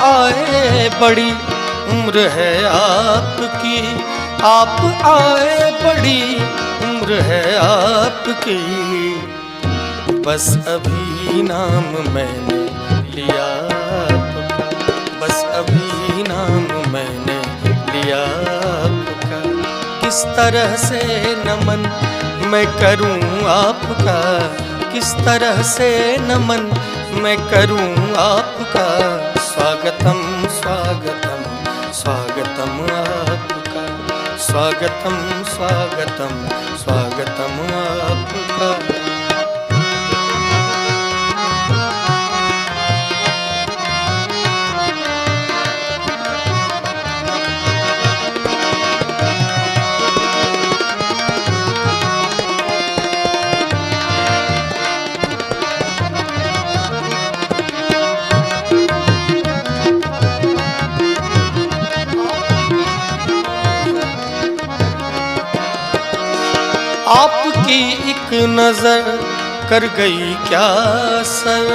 आए बड़ी उम्र है आपकी, आप आए बड़ी उम्र है आपकी। बस अभी नाम मैंने लिया आपका, बस अभी नाम मैंने लिया आपका। किस तरह से नमन मैं करूं आपका, किस तरह से नमन मैं करूं आपका। स्वागतम स्वागतम स्वागतम आपका, स्वागतम स्वागतम स्वागतम आपका। आपकी एक नजर कर गई क्या असर,